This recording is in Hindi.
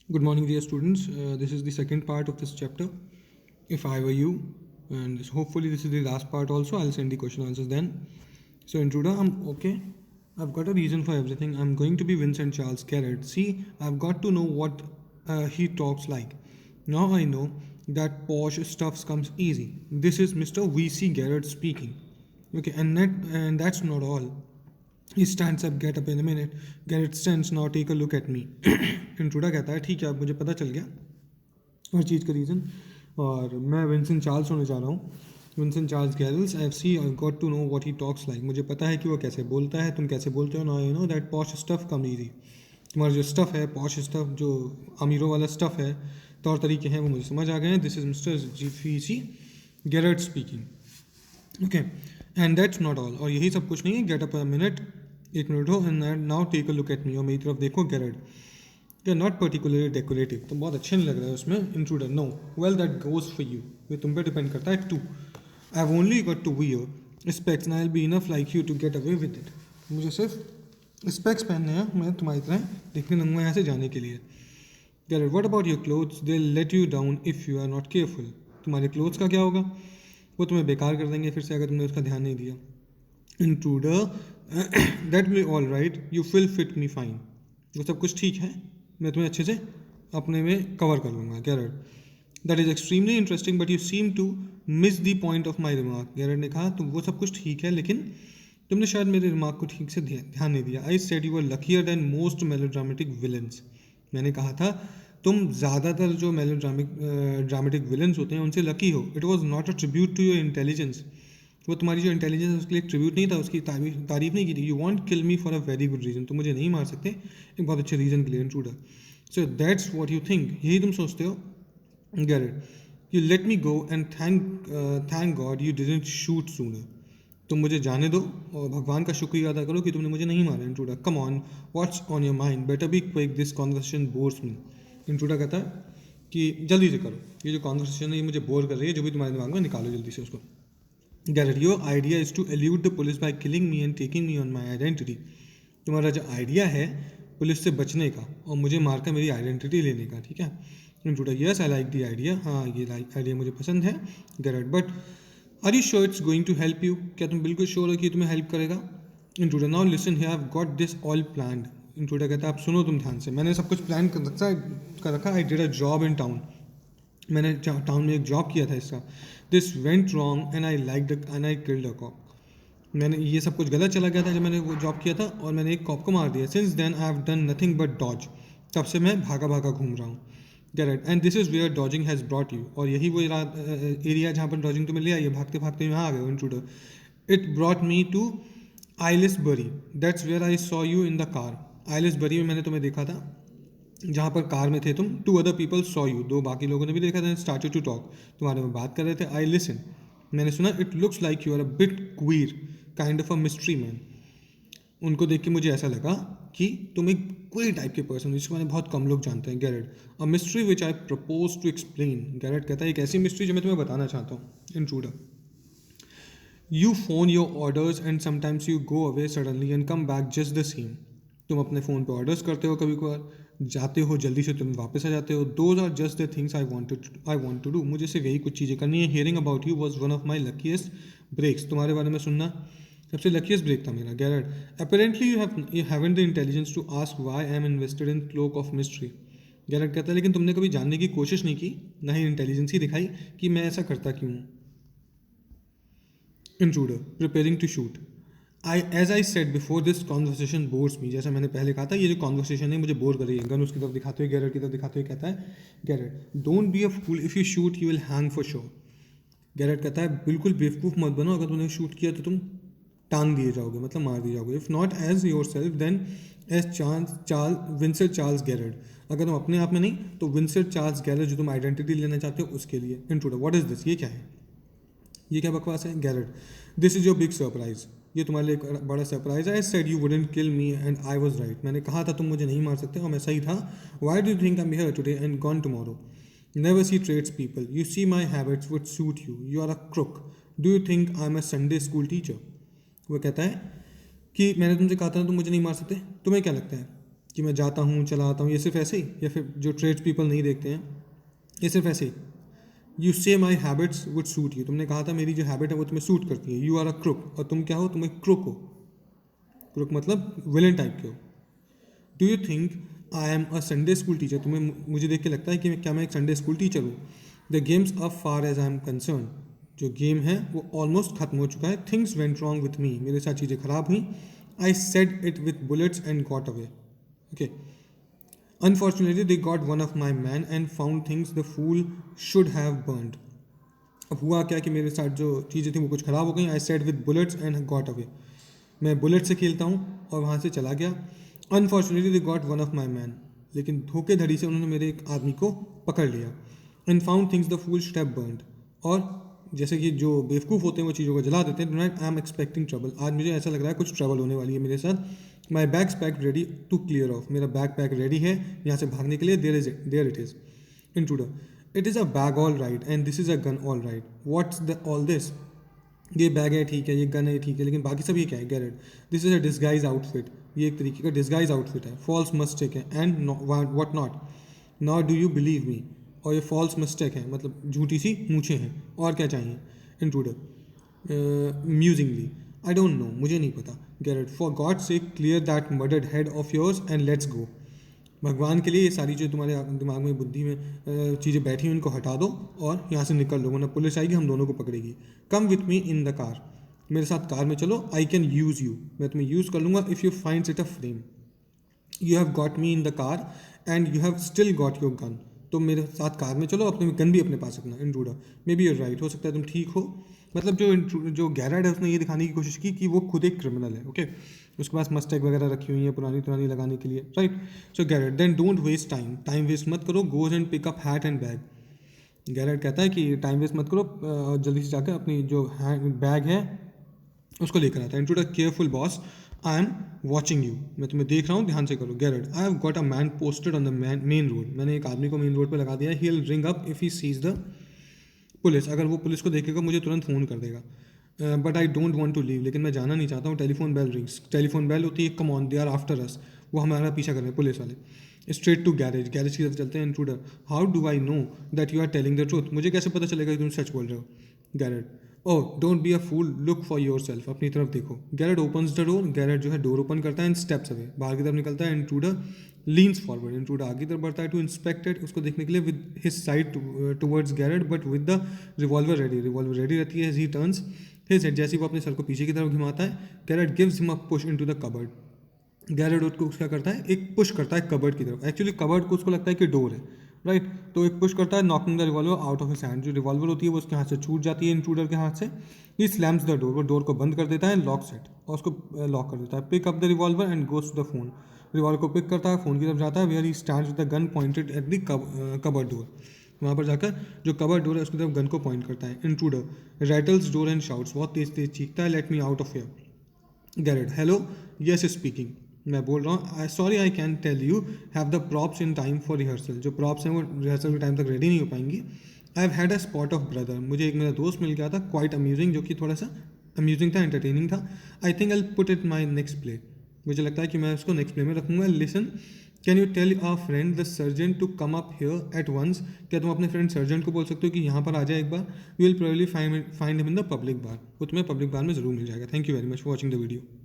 Good morning, dear students. This is the second part of this chapter. If I were you, and hopefully this is the last part also, I'll send the question answers then. So, intruder, I'm okay. I've got a reason for everything. I'm going to be Vincent Charles Garrett. See, I've got to know what he talks like. Now I know that posh stuff comes easy. This is Mr. V.C. Garrett speaking. Okay, and that's not all. He stands up, get up in a minute. Garrett stands, now take a look at me. इंट्रूडा कहता है ठीक है अब मुझे पता चल गया हर चीज़ का रीज़न और मैं विंसेंट चार्ल्स होने जा रहा हूँ विंसेंट चार्ल्स गैरल्स I got to know what he talks like मुझे पता है कि वो कैसे बोलता है तुम कैसे बोलते हो ना you know that posh stuff come easy तुम्हारा जो स्टफ़ है पॉश स्टफ जो अमीरों वाला स्टफ़ है तौर तरीके हैं वो मुझे समझ आ गए हैं this is mister G Garrett speaking okay and that's not all और यही सब कुछ नहीं है गेट अप अ मिनट एक मिनट हो and now take a look at me और मेरी तरफ देखो Garrett you are not particularly decorative तो बहुत अच्छे नहीं लग रहा है उसमें intruder no well that goes for you ये तुम पे डिपेंड करता है too I have only got to wear specs I will be enough like you to get away with it मुझे सिर्फ स्पेक्स पहनने हैं मैं तुम्हारी तरह दिखने लगूंगा यहाँ से जाने के लिए Garrett what about your clothes they let you down if you are not careful तुम्हारे क्लोथ्स का क्या होगा वो तुम्हें बेकार कर देंगे फिर से अगर तुमने उसका ध्यान नहीं दिया intruder that will all right you will fit me fine वो सब कुछ ठीक है मैं तुम्हें अच्छे से अपने में कवर कर लूँगा Garrett that is extremely interesting but you seem to miss the point of my remark Garrett ने कहा तो वो सब कुछ ठीक है लेकिन तुमने शायद मेरे रिमार्क को ठीक से ध्यान नहीं दिया I said you are luckier than most melodramatic villains मैंने कहा था तुम ज़्यादातर जो ड्रामेटिक विलन्स होते हैं उनसे लकी हो it was not a tribute to your intelligence वो तुम्हारी जो इंटेलिजेंस है उसके लिए ट्रिब्यूट नहीं था उसकी तारीफ नहीं की थी you want kill me for a very good reason तुम मुझे नहीं मार सकते एक बहुत अच्छे रीज़न के लिए intruder so that's what you think यही तुम सोचते हो Garrett you let me go and thank God you didn't shoot sooner तुम मुझे जाने दो और भगवान का शुक्रिया अदा करो कि तुमने मुझे नहीं मारा intruder come on what's on your mind better be quick this conversation bores me intruder कहता है कि जल्दी से करो ये जो कॉन्वर्सेशन है ये मुझे बोर कर रही है जो भी तुम्हारे दिमाग में निकालो जल्दी से उसको Garrett, your idea is to elude the police by killing me and taking me on my identity. तुम्हारा जो आइडिया है पुलिस से बचने का और मुझे मारकर मेरी आइडेंटिटी लेने का ठीक है intruder yes I like the idea हाँ ये आइडिया मुझे पसंद है Garrett but are you sure it's going to help you क्या तुम बिल्कुल श्योर हो कि तुम्हें हेल्प करेगा intruder now listen here I have got this all planned intruder कहता है आप सुनो तुम ध्यान से मैंने सब कुछ प्लान कर रखा I did a job in town मैंने टाउन में एक जॉब किया था इसका this went wrong and I like and I killed a cop मैंने ये सब कुछ गलत चला गया था जब मैंने वो जॉब किया था और मैंने एक कॉप को मार दिया since then I have done nothing but dodge तब से मैं भागा भागा घूम रहा हूँ Garrett and this is where dodging has brought you और यही वो एरिया जहाँ पर डॉजिंग तुम्हें ले आई है भागते भागते यहाँ आ गए intruder it brought me to Aylesbury that's where I saw you in the car Aylesbury में मैंने तुम्हें देखा था जहाँ पर कार में थे तुम two other people saw you दो बाकी लोगों ने भी देखा था स्टार्टेड टू टॉक तुम्हारे में बात कर रहे थे आई लिसन मैंने सुना it looks like you are a bit queer kind of a mystery man उनको देख के मुझे ऐसा लगा कि तुम एक क्वीर टाइप के पर्सन जिसको मैंने बहुत कम लोग जानते हैं Garrett a mystery which I propose to explain Garrett कहता है एक ऐसी मिस्ट्री जो मैं तुम्हें बताना चाहता हूँ intruder you phone your orders and sometimes you go away suddenly and come back just the same तुम अपने फ़ोन पे ऑर्डर्स करते हो कभी कभार जाते हो जल्दी से तुम वापस आ जाते हो those are just the things I want to do मुझे सिर्फ यही कुछ चीज़ें करनी है hearing about you was one of my luckiest breaks तुम्हारे बारे में सुनना सबसे लकीस्ट ब्रेक था मेरा Garrett apparently you haven't the intelligence to ask why I am invested in cloak of mystery Garrett कहता है लेकिन तुमने कभी जानने की कोशिश नहीं की ना ही इंटेलिजेंस ही दिखाई कि मैं ऐसा करता क्यों हूँ intruder preparing to shoot as I said before this conversation bores me जैसा मैंने पहले कहा था ये जो कॉन्वर्सेशन है मुझे बोर कर रही है गन उसकी तरफ दिखाते हुए गैरेट की तरफ दिखाते हुए कहता है Garrett don't be a fool if you shoot you will hang for sure Garrett कहता है बिल्कुल बेवकूफ़ मत बनो अगर तुमने शूट किया तो तुम टांग दिए जाओगे मतलब मार दिए जाओगे if not as yourself then as Vincent Charles Garrett अगर तुम अपने आप में नहीं तो विंसेंट चार्ल्स गैरेट जो तुम आइडेंटिटी लेना चाहते हो उसके लिए इंट्रूडर व्हाट इज़ दिस ये क्या है ये क्या बकवास है Garrett this is your big surprise ये तुम्हारे लिए एक बड़ा सरप्राइज है आई said you wouldn't kill me and I was right मैंने कहा था तुम मुझे नहीं मार सकते और मैं सही था why do you think I am here today and gone tomorrow never see tradespeople you see my habits would suit you are a crook do you think I am a Sunday school teacher वो कहता है कि मैंने तुमसे कहा था तुम मुझे नहीं मार सकते तुम्हें क्या लगता है कि मैं जाता हूँ चला आता हूँ, ये सिर्फ ऐसे ही, या फिर जो ट्रेड्स पीपल नहीं देखते हैं, ये सिर्फ ऐसे ही। यू से माई हैबिट्स वुड सूट यू, तुमने कहा था मेरी जो हैबिट है वो तुम्हें सूट करती है। यू आर अ क्रुक, और तुम क्या हो, तुम एक क्रुक हो। क्रुक मतलब विलन टाइप के हो। Do you think I am a Sunday school teacher, तुम्हें मुझे देख के लगता है कि क्या मैं एक संडे स्कूल टीचर हूँ। The game's a far as I am concerned, जो गेम है वो ऑलमोस्ट खत्म हो चुका है। Things went wrong with me, मेरे साथ चीज़ें खराब हुई। I said it with bullets and got away. Okay, unfortunately they got one of my man and found things the fool should have burned. अब हुआ क्या कि मेरे साथ जो चीज़ें थी वो कुछ ख़राब हो गई। I said with bullets and got away, मैं बुलेट से खेलता हूँ और वहाँ से चला गया। Unfortunately they got one of my man, लेकिन धोखेधड़ी से उन्होंने मेरे एक आदमी को पकड़ लिया। And found things the fool should have burned, और जैसे कि जो बेवकूफ़ होते हैं वो चीज़ों को जला देते हैं। Tonight I am expecting trouble, आज मुझे ऐसा लग रहा है कुछ ट्रबल होने वाली है मेरे साथ। My bags pack ready to clear off, मेरा बैग पैक रेडी है यहाँ से भागने के लिए। There it is. Intruder, it is a bag all right and this is a gun all right, what's the all this. ये बैग है ठीक है, ये गन है ठीक है, लेकिन बाकी सब ये क्या है। Garrett, this is a disguise outfit, ये एक तरीके का डिस्गाइज आउटफिट है। फॉल्स मिस्टेक है and what not, not do you believe me, और ये फॉल्स मिस्टेक है मतलब झूठी सी मूछें हैं, और क्या चाहिए। इंट्रूडर, म्यूजिंगली, आई डोंट नो, मुझे नहीं पता। गैरेट, फॉर गॉड से clear that murdered head of yours and let's go, भगवान के लिए ये सारी जो तुम्हारे दिमाग में बुद्धि में चीज़ें बैठी हैं उनको हटा दो और यहाँ से निकल लो, वरना पुलिस आएगी हम दोनों को पकड़ेगी। Come with me in the car, मेरे साथ कार में चलो। आई कैन यूज़ यू, मैं तुम्हें यूज़ कर लूँगा। If you finds it a frame, you have got me in the car and you have still got your gun, तो मेरे साथ कार में चलो, अपने गन भी अपने पास रखना। Intruder, maybe you're right, हो सकता है तुम ठीक हो। मतलब जो गैरेट है उसने ये दिखाने की कोशिश की कि वो खुद एक क्रिमिनल है। ओके, उसके पास मस्टैग वगैरह रखी हुई है पुरानी लगाने के लिए, right. So Garrett, then don't waste time, time waste मत करो। Goes and pick up hat and bag, Garrett कहता है कि टाइम वेस्ट मत करो, जल्दी से जाकर अपनी जो बैग है उसको लेकर आता है। Intruder, careful boss, I am watching you, मैं तुम्हें देख रहा हूँ, ध्यान से करो। Garrett, I have got a man posted on the main road, मैंने एक आदमी को मेन रोड पर लगा दिया है। He will ring up if he sees the police, अगर वो पुलिस को देखेगा मुझे तुरंत फ़ोन कर देगा। But I don't want to leave, लेकिन मैं जाना नहीं चाहता हूँ। Telephone bell rings, telephone bell होती है, come on they are after us, वो हमारा पीछा कर रहे हैं पुलिस वाले। स्ट्रेट टू गैरेज, गैरेज की तरफ चलते हैं। Intruder, how do I know that you are telling the truth, मुझे कैसे पता चलेगा कि तुम सच बोल रहे हो। Garrett, oh don't be a fool, look for yourself, अपनी तरफ देखो। Garrett opens the door, Garrett जो है डोर ओपन करता है एंड स्टेप्स अवे, बाहर की तरफ निकलता है। इंट्रूडर लीन्स फॉरवर्ड, इंट्रूडर आगे की तरफ बढ़ता है टू इंस्पेक्ट इट, उसको देखने के लिए, with his side towards Garrett but with the revolver ready, revolver ready रहती है। ही टर्न्स हिज हेड, जैसे ही वो अपने सर को पीछे की तरफ घुमाता है, Garrett gives him a push into the cupboard, Garrett उसको क्या करता है, एक पुश करता है कबर्ड की तरफ। एक्चुअली कबर्ड को उसको लगता है कि डोर है, राइट। तो एक पुश करता है, knocking the revolver out of his hand, जो रिवॉल्वर होती है वो उसके हाथ से छूट जाती है इंट्रूडर के हाथ से। ही स्लैम्स द डोर, वो डोर को बंद कर देता है, लॉक्स इट, और उसको लॉक कर देता है। Pick up the revolver and goes to the phone, revolver को पिक करता है, फ़ोन की तरफ जाता है। Where he stands with the gun pointed at the cupboard door, वहाँ पर जाकर जो कबर्ड डोर है उसकी तरफ गन को पॉइंट करता है। Intruder rattles door and shouts, बहुत तेज तेज चीखता है, let me out of here. Garrett, hello, yes speaking, मैं बोल रहा हूँ। Sorry I can tell you have the props in time for rehearsal, जो प्रॉप्स हैं वो रिहर्सल के टाइम तक रेडी नहीं हो पाएंगी। I have had a spot of brother, मुझे एक मेरा दोस्त मिल गया था, क्वाइट अम्यूजिंग, जो कि थोड़ा सा अम्यूजिंग था, एंटरटेनिंग था। I think I put it my next play, मुझे लगता है कि मैं उसको नेक्स्ट प्ले में रखूँगा। Listen, can you tell our friend the sergeant to come up here at once, क्या तुम अपने फ्रेंड सर्जेंट को बोल सकते हो कि यहाँ पर आ जाए एक बार। You will probably find him in the public bar, वो तुम्हें पब्लिक बार में ज़रूर मिल जाएगा। Thank you very much for watching the video.